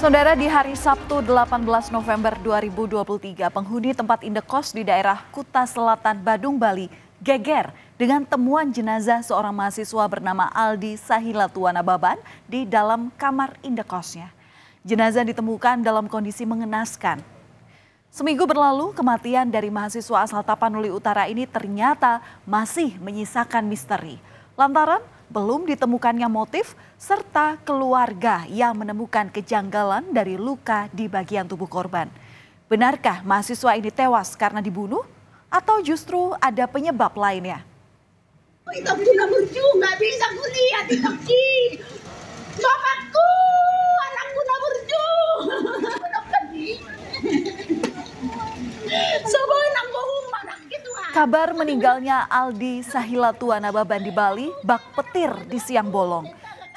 Saudara, di hari Sabtu 18 November 2023, penghuni tempat indekos di daerah Kuta Selatan, Badung, Bali geger dengan temuan jenazah seorang mahasiswa bernama Aldi Sahilatuan Ababan di dalam kamar indekosnya. Jenazah ditemukan dalam kondisi mengenaskan. Seminggu berlalu, kematian dari mahasiswa asal Tapanuli Utara ini ternyata masih menyisakan misteri. Lantaran belum ditemukannya motif serta keluarga yang menemukan kejanggalan dari luka di bagian tubuh korban. Benarkah mahasiswa ini tewas karena dibunuh atau justru ada penyebab lainnya? Itu sudah lucu, nggak bisa kuliah di Turki. Bapakku, anakku udah berju. Udah pergi. Sebenarnya bohong mana gitu. Kabar meninggalnya Aldi Sahilatuan Ababan di Bali bak petir di siang bolong.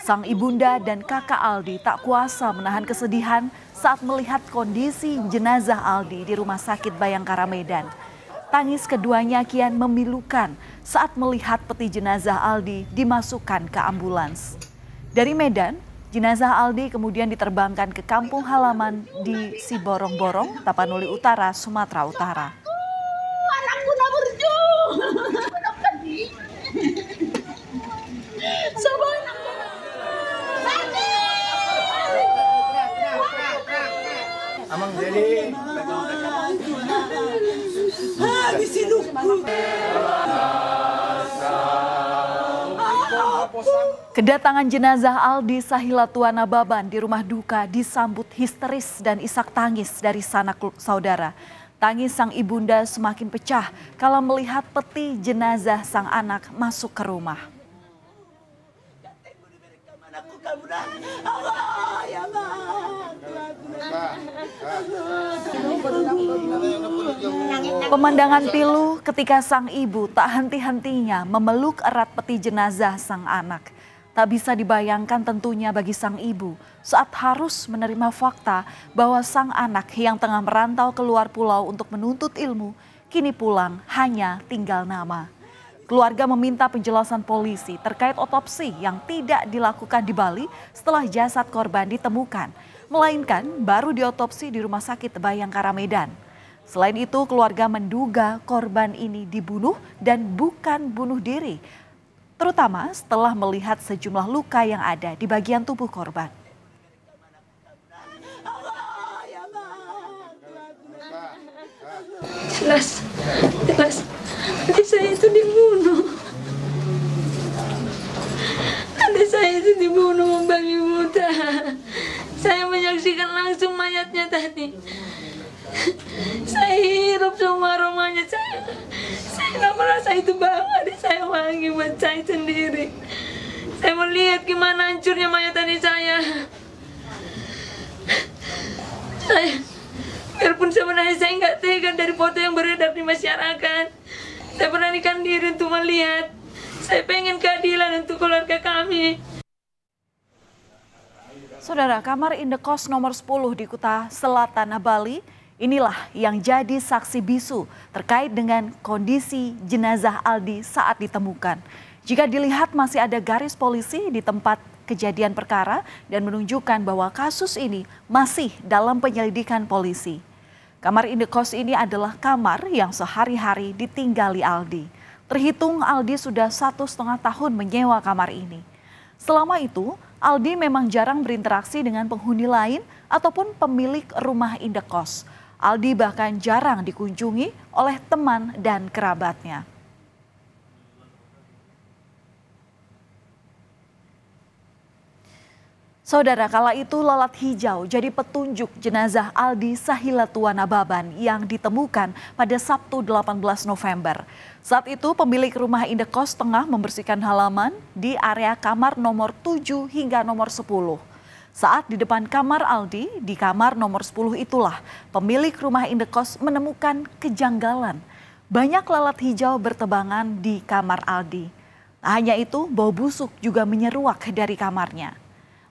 Sang ibunda dan kakak Aldi tak kuasa menahan kesedihan saat melihat kondisi jenazah Aldi di Rumah Sakit Bayangkara Medan. Tangis keduanya kian memilukan saat melihat peti jenazah Aldi dimasukkan ke ambulans. Dari Medan, jenazah Aldi kemudian diterbangkan ke kampung halaman di Siborong-Borong, Tapanuli Utara, Sumatera Utara. Anakku udah berju. Udah pergi. Sebenarnya Amang jadi Kedatangan jenazah Aldi Sahilatuan Ababan di rumah duka disambut histeris dan isak tangis dari sanak saudara. Tangis sang ibunda semakin pecah kala melihat peti jenazah sang anak masuk ke rumah. Pemandangan pilu ketika sang ibu tak henti-hentinya memeluk erat peti jenazah sang anak. Tak bisa dibayangkan tentunya bagi sang ibu saat harus menerima fakta bahwa sang anak yang tengah merantau keluar pulau untuk menuntut ilmu kini pulang hanya tinggal nama. Keluarga meminta penjelasan polisi terkait otopsi yang tidak dilakukan di Bali setelah jasad korban ditemukan, melainkan baru diotopsi di Rumah Sakit Bayangkara Medan. Selain itu, keluarga menduga korban ini dibunuh dan bukan bunuh diri, terutama setelah melihat sejumlah luka yang ada di bagian tubuh korban. Jelas, adik saya itu dibunuh. Adik saya itu dibunuh membabi buta. Saya menyaksikan langsung mayatnya tadi. Saya hirup semua aromanya. Saya nggak merasa itu bau. Adik saya wangi buat saya sendiri. Saya melihat gimana hancurnya mayat adik saya. Biarpun sebenarnya saya nggak tega dari foto yang beredar di masyarakat. Saya beranikan diri untuk melihat. Saya pengen keadilan untuk keluarga kami. Saudara, kamar indekos nomor 10 di Kuta Selatan, Bali, inilah yang jadi saksi bisu terkait dengan kondisi jenazah Aldi saat ditemukan. Jika dilihat masih ada garis polisi di tempat kejadian perkara dan menunjukkan bahwa kasus ini masih dalam penyelidikan polisi. Kamar indekos ini adalah kamar yang sehari-hari ditinggali Aldi. Terhitung Aldi sudah 1,5 tahun menyewa kamar ini. Selama itu, Aldi memang jarang berinteraksi dengan penghuni lain ataupun pemilik rumah indekos. Aldi bahkan jarang dikunjungi oleh teman dan kerabatnya. Saudara, kala itu lalat hijau jadi petunjuk jenazah Aldi Sahilatuan Ababan yang ditemukan pada Sabtu 18 November. Saat itu pemilik rumah indekos tengah membersihkan halaman di area kamar nomor 7 hingga nomor 10. Saat di depan kamar Aldi, di kamar nomor 10 itulah pemilik rumah indekos menemukan kejanggalan. Banyak lalat hijau bertebangan di kamar Aldi. Tak hanya itu, bau busuk juga menyeruak dari kamarnya.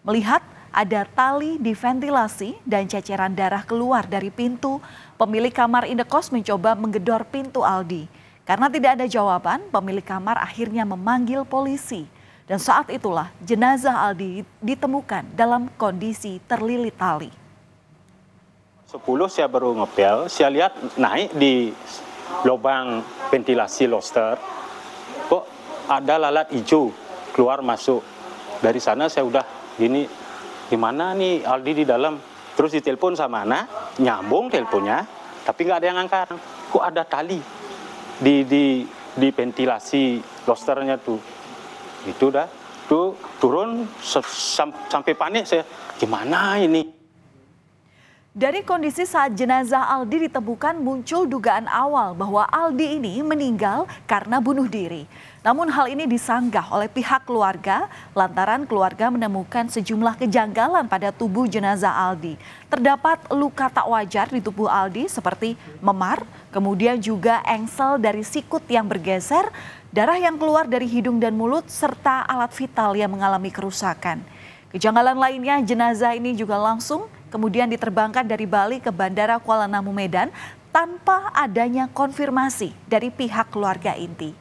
Melihat ada tali di ventilasi dan ceceran darah keluar dari pintu, pemilik kamar indekos mencoba menggedor pintu Aldi. Karena tidak ada jawaban, pemilik kamar akhirnya memanggil polisi. Dan saat itulah jenazah Aldi ditemukan dalam kondisi terlilit tali. 10 saya baru ngepel, saya lihat naik di lubang ventilasi lobster, kok ada lalat hijau keluar masuk. Dari sana saya udah gini, gimana nih Aldi di dalam? Terus ditelepon sama anak, nyambung teleponnya, tapi nggak ada yang angkat. Kok ada tali di ventilasi lobsternya tuh? Itu dah, tuh turun sampai panik saya, gimana ini? Dari kondisi saat jenazah Aldi ditemukan muncul dugaan awal bahwa Aldi ini meninggal karena bunuh diri. Namun hal ini disanggah oleh pihak keluarga lantaran keluarga menemukan sejumlah kejanggalan pada tubuh jenazah Aldi. Terdapat luka tak wajar di tubuh Aldi seperti memar, kemudian juga engsel dari sikut yang bergeser, darah yang keluar dari hidung dan mulut, serta alat vital yang mengalami kerusakan. Kejanggalan lainnya, jenazah ini juga langsung kemudian diterbangkan dari Bali ke Bandara Kuala Namu Medan tanpa adanya konfirmasi dari pihak keluarga inti.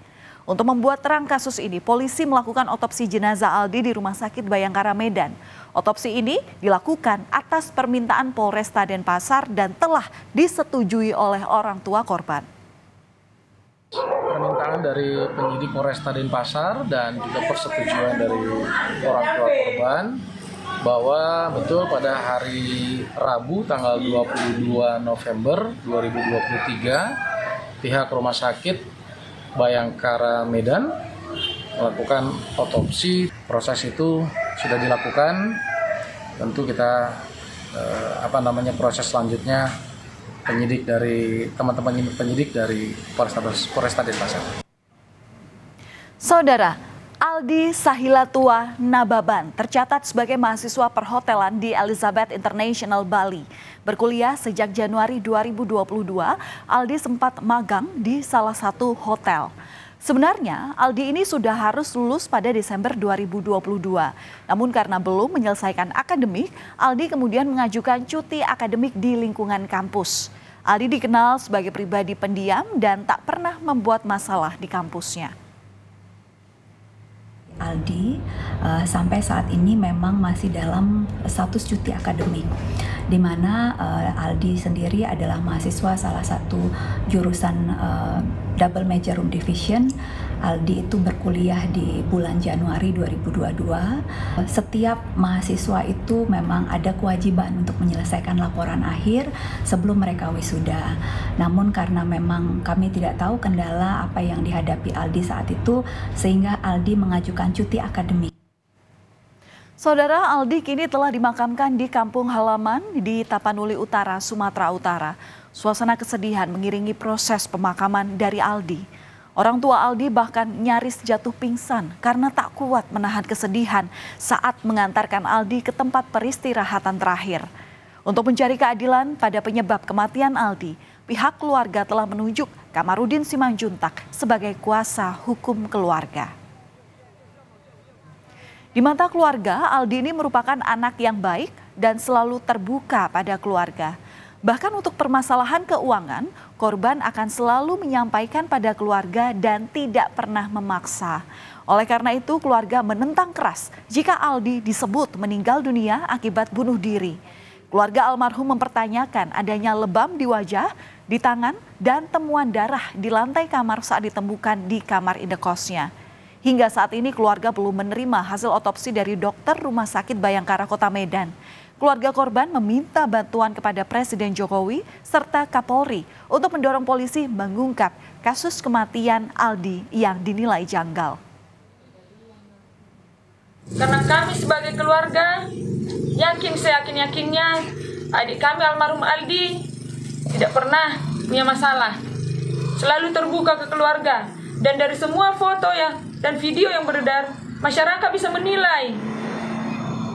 Untuk membuat terang kasus ini, polisi melakukan otopsi jenazah Aldi di Rumah Sakit Bayangkara Medan. Otopsi ini dilakukan atas permintaan Polresta Denpasar dan telah disetujui oleh orang tua korban. Permintaan dari penyidik Polresta Denpasar dan juga persetujuan dari orang tua korban bahwa betul pada hari Rabu tanggal 22 November 2023 pihak Rumah Sakit Bayangkara Medan melakukan otopsi. Proses itu sudah dilakukan, tentu kita proses selanjutnya penyidik dari teman-teman penyidik dari Polresta Denpasar. Saudara, Aldi Sahilatua Nababan tercatat sebagai mahasiswa perhotelan di Elizabeth International Bali. Berkuliah sejak Januari 2022, Aldi sempat magang di salah satu hotel. Sebenarnya Aldi ini sudah harus lulus pada Desember 2022. Namun karena belum menyelesaikan akademik, Aldi kemudian mengajukan cuti akademik di lingkungan kampus. Aldi dikenal sebagai pribadi pendiam dan tak pernah membuat masalah di kampusnya. Aldi sampai saat ini memang masih dalam status cuti akademik, di mana Aldi sendiri adalah mahasiswa salah satu jurusan double major room division. Aldi itu berkuliah di bulan Januari 2022. Setiap mahasiswa itu memang ada kewajiban untuk menyelesaikan laporan akhir sebelum mereka wisuda. Namun karena memang kami tidak tahu kendala apa yang dihadapi Aldi saat itu, sehingga Aldi mengajukan cuti akademik. Saudara, Aldi kini telah dimakamkan di kampung halaman di Tapanuli Utara, Sumatera Utara. Suasana kesedihan mengiringi proses pemakaman dari Aldi. Orang tua Aldi bahkan nyaris jatuh pingsan karena tak kuat menahan kesedihan saat mengantarkan Aldi ke tempat peristirahatan terakhir. Untuk mencari keadilan pada penyebab kematian Aldi, pihak keluarga telah menunjuk Kamarudin Simanjuntak sebagai kuasa hukum keluarga. Di mata keluarga, Aldi ini merupakan anak yang baik dan selalu terbuka pada keluarga. Bahkan untuk permasalahan keuangan, korban akan selalu menyampaikan pada keluarga dan tidak pernah memaksa. Oleh karena itu, keluarga menentang keras jika Aldi disebut meninggal dunia akibat bunuh diri. Keluarga almarhum mempertanyakan adanya lebam di wajah, di tangan, dan temuan darah di lantai kamar saat ditemukan di kamar indekosnya. Hingga saat ini keluarga belum menerima hasil otopsi dari dokter Rumah Sakit Bayangkara Kota Medan. Keluarga korban meminta bantuan kepada Presiden Jokowi serta Kapolri untuk mendorong polisi mengungkap kasus kematian Aldi yang dinilai janggal. Karena kami sebagai keluarga yakin seyakin-yakinnya adik kami almarhum Aldi tidak pernah punya masalah. Selalu terbuka ke keluarga, dan dari semua foto dan video yang beredar, masyarakat bisa menilai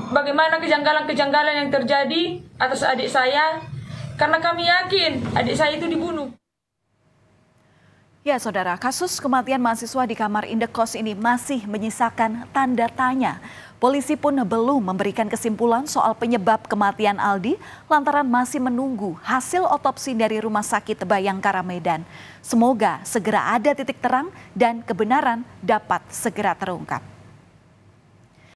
bagaimana kejanggalan-kejanggalan yang terjadi atas adik saya, karena kami yakin adik saya itu dibunuh. Ya saudara, kasus kematian mahasiswa di kamar indekos ini masih menyisakan tanda tanya. Polisi pun belum memberikan kesimpulan soal penyebab kematian Aldi lantaran masih menunggu hasil otopsi dari Rumah Sakit Bayangkara Medan. Semoga segera ada titik terang dan kebenaran dapat segera terungkap.